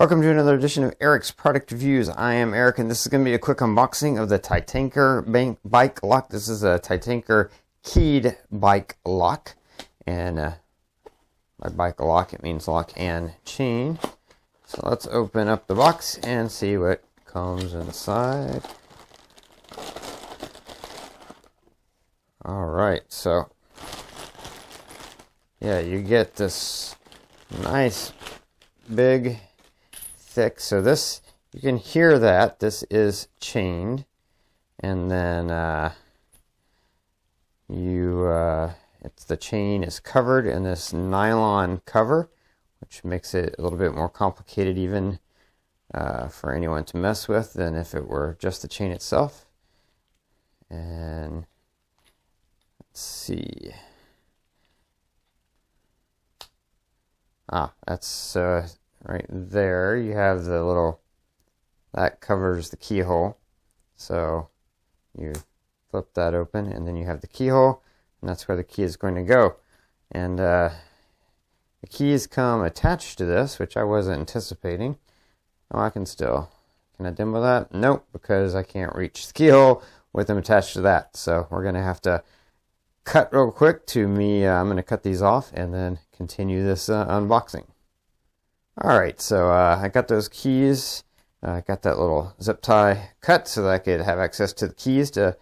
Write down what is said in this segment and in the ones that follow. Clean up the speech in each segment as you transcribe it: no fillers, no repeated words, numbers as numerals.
Welcome to another edition of Eric's Product Reviews. I am Eric, and this is going to be a quick unboxing of the Titanker bike lock. This is a Titanker keyed bike lock, and by bike lock it means lock and chain. So let's open up the box and see what comes inside. Alright, so yeah, you get this nice big thick, so this, you can hear that this is chained, and then it's the chain is covered in this nylon cover, which makes it a little bit more complicated even for anyone to mess with than if it were just the chain itself. And let's see, that's right there. You have the little, that covers the keyhole. So you flip that open, and then you have the keyhole, and that's where the key is going to go. And the keys come attached to this, which I wasn't anticipating. Oh, can I demo that? Nope, because I can't reach the keyhole with them attached to that. So we're going to have to cut real quick to me. I'm going to cut these off and then continue this unboxing. Alright, so I got those keys. I got that little zip tie cut so that I could have access to the keys to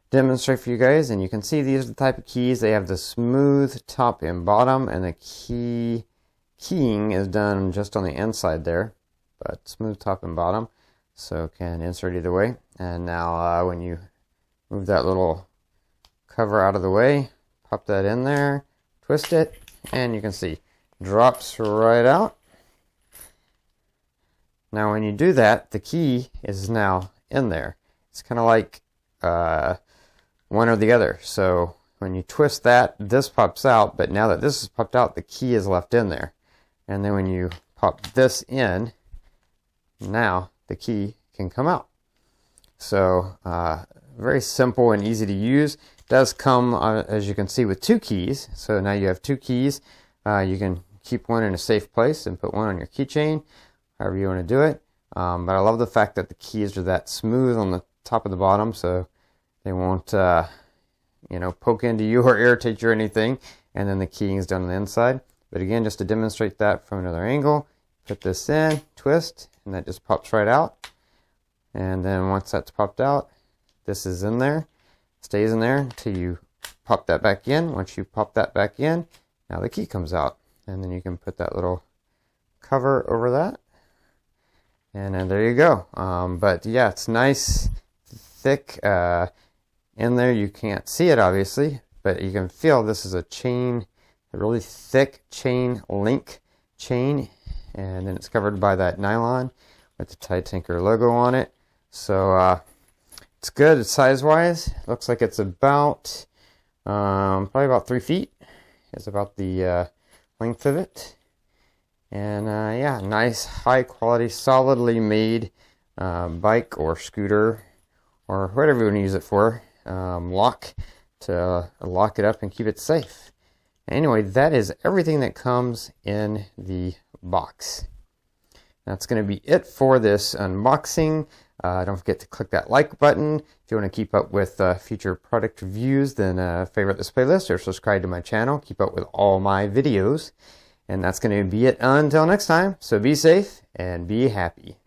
demonstrate for you guys. And you can see these are the type of keys. They have the smooth top and bottom, and the keying is done just on the inside there, but smooth top and bottom, so can insert either way. And now when you move that little cover out of the way, pop that in there, twist it, and you can see drops right out. Now when you do that, the key is now in there. It's kind of like one or the other. So when you twist that, this pops out, but now that this is popped out, the key is left in there. And then when you pop this in, now the key can come out. So very simple and easy to use. It does come, as you can see, with two keys. So now you have two keys. You can keep one in a safe place and put one on your keychain, however you want to do it. But I love the fact that the keys are that smooth on the top and the bottom, so they won't poke into you or irritate you or anything. And then the keying is done on the inside. But again, just to demonstrate that from another angle, put this in, twist, and that just pops right out. And then once that's popped out, this is in there, stays in there until you pop that back in. Once you pop that back in, now the key comes out, and then you can put that little cover over that, and then there you go. But yeah, it's nice, thick in there. You can't see it obviously, but you can feel this is a chain, a really thick chain link chain, and then it's covered by that nylon with the Titanker logo on it. So it's good size wise. Looks like it's about probably about 3 feet is about the length of it. And yeah, nice, high quality, solidly made bike or scooter or whatever you want to use it for, lock to lock it up and keep it safe. Anyway, that is everything that comes in the box. That's going to be it for this unboxing. Don't forget to click that like button. If you want to keep up with future product reviews, then favorite this playlist or subscribe to my channel. Keep up with all my videos. And that's going to be it until next time. So be safe and be happy.